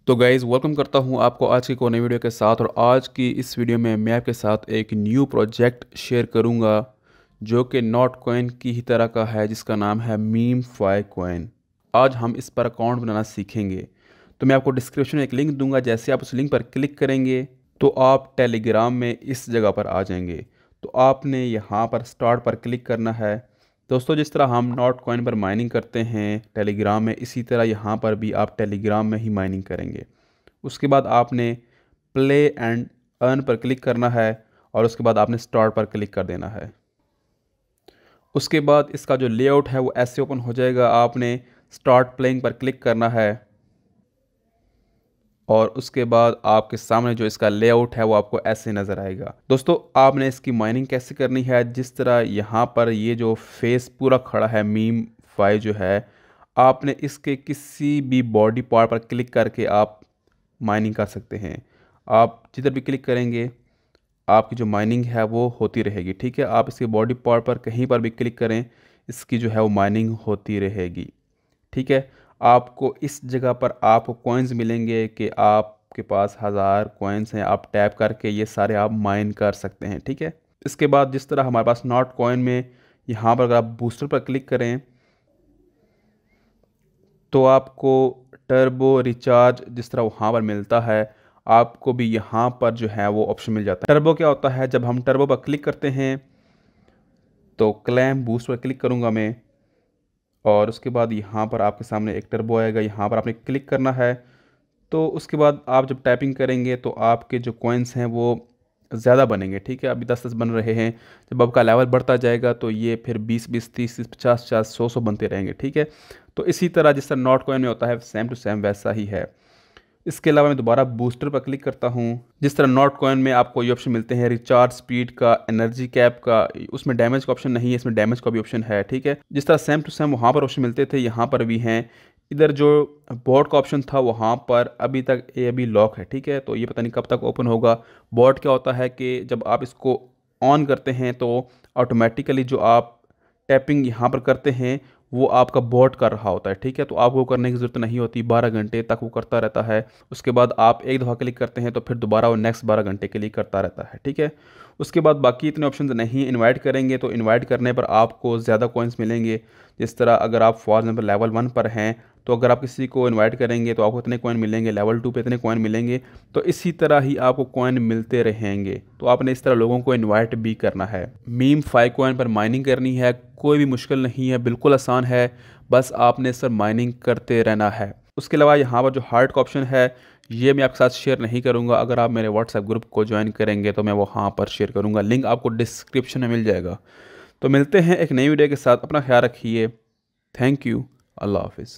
तो guys welcome करता हूं आपको आज की कोने वीडियो के साथ। और आज की इस वीडियो में मैं आपके साथ एक न्यू प्रोजेक्ट शेयर करूंगा जो कि नॉट कॉइन की ही तरह का है, जिसका नाम है मीम फाई कॉइन। आज हम इस पर अकाउंट बनाना सीखेंगे। तो मैं आपको डिस्क्रिप्शन में एक लिंक दूंगा, जैसे आप उस लिंक पर क्लिक करेंगे तो आप टेलीग्राम में इस जगह पर आ जाएंगे। तो आपने यहाँ पर स्टार्ट पर क्लिक करना है। दोस्तों, जिस तरह हम नॉट कॉइन पर माइनिंग करते हैं टेलीग्राम में, इसी तरह यहाँ पर भी आप टेलीग्राम में ही माइनिंग करेंगे। उसके बाद आपने प्ले एंड अर्न पर क्लिक करना है और उसके बाद आपने स्टार्ट पर क्लिक कर देना है। उसके बाद इसका जो लेआउट है वो ऐसे ओपन हो जाएगा। आपने स्टार्ट प्लेइंग पर क्लिक करना है और उसके बाद आपके सामने जो इसका लेआउट है वो आपको ऐसे नज़र आएगा। दोस्तों, आपने इसकी माइनिंग कैसे करनी है, जिस तरह यहाँ पर ये जो फेस पूरा खड़ा है मीम फाई जो है, आपने इसके किसी भी बॉडी पार्ट पर क्लिक करके आप माइनिंग कर सकते हैं। आप जिधर भी क्लिक करेंगे आपकी जो माइनिंग है वो होती रहेगी। ठीक है, आप इसके बॉडी पार्ट पर कहीं पर भी क्लिक करें, इसकी जो है वो माइनिंग होती रहेगी। ठीक है, आपको इस जगह पर आपको कॉइन्स मिलेंगे कि आपके पास 1000 कॉइन्स हैं। आप टैप करके ये सारे आप माइन कर सकते हैं। ठीक है, इसके बाद जिस तरह हमारे पास नॉट कॉइन में यहाँ पर अगर आप बूस्टर पर क्लिक करें तो आपको टर्बो रिचार्ज जिस तरह वहाँ पर मिलता है, आपको भी यहाँ पर जो है वो ऑप्शन मिल जाता है। टर्बो क्या होता है, जब हम टर्बो पर क्लिक करते हैं तो क्लेम बूस्ट पर क्लिक करूँगा मैं और उसके बाद यहाँ पर आपके सामने एक टर्बो आएगा, यहाँ पर आपने क्लिक करना है। तो उसके बाद आप जब टाइपिंग करेंगे तो आपके जो कॉइन्स हैं वो ज़्यादा बनेंगे। ठीक है, अभी 10-10 बन रहे हैं। जब आपका लेवल बढ़ता जाएगा तो ये फिर 20-20, 30-30, 50-50, 100-100 बनते रहेंगे। ठीक है, तो इसी तरह जिस तरह नॉट कॉइन में होता है सेम टू सेम वैसा ही है। इसके अलावा मैं दोबारा बूस्टर पर क्लिक करता हूँ। जिस तरह नॉट कॉइन में आपको ये ऑप्शन मिलते हैं रिचार्ज स्पीड का, एनर्जी कैप का, उसमें डैमेज का ऑप्शन नहीं है, इसमें डैमेज का भी ऑप्शन है। ठीक है, जिस तरह सेम टू सेम वहाँ पर ऑप्शन मिलते थे यहाँ पर भी हैं। इधर जो बॉट का ऑप्शन था वहाँ पर अभी तक ये अभी लॉक है। ठीक है, तो ये पता नहीं कब तक ओपन होगा। बॉट क्या होता है कि जब आप इसको ऑन करते हैं तो ऑटोमेटिकली जो आप टैपिंग यहाँ पर करते हैं वो आपका बॉट कर रहा होता है। ठीक है, तो आपको करने की ज़रूरत नहीं होती, 12 घंटे तक वो करता रहता है। उसके बाद आप एक दफ़ा क्लिक करते हैं तो फिर दोबारा वो नेक्स्ट 12 घंटे के लिए करता रहता है। ठीक है, उसके बाद बाकी इतने ऑप्शन नहीं। इनवाइट करेंगे तो इनवाइट करने पर आपको ज़्यादा कॉइन्स मिलेंगे। जिस तरह अगर आप फॉर एग्जाम्पल लेवल 1 पर हैं तो अगर आप किसी को इनवाइट करेंगे तो आपको इतने कॉइन मिलेंगे, लेवल 2 पे इतने कॉइन मिलेंगे। तो इसी तरह ही आपको कॉइन मिलते रहेंगे। तो आपने इस तरह लोगों को इनवाइट भी करना है। मीम फाई कॉइन पर माइनिंग करनी है, कोई भी मुश्किल नहीं है, बिल्कुल आसान है। बस आपने इस पर माइनिंग करते रहना है। उसके अलावा यहाँ पर जो हार्ट का ऑप्शन है ये मैं आपके साथ शेयर नहीं करूँगा। अगर आप मेरे व्हाट्सएप ग्रुप को ज्वाइन करेंगे तो मैं वहाँ पर शेयर करूँगा, लिंक आपको डिस्क्रिप्शन में मिल जाएगा। तो मिलते हैं एक नई वीडियो के साथ, अपना ख्याल रखिए। थैंक यू, अल्लाह हाफिज़।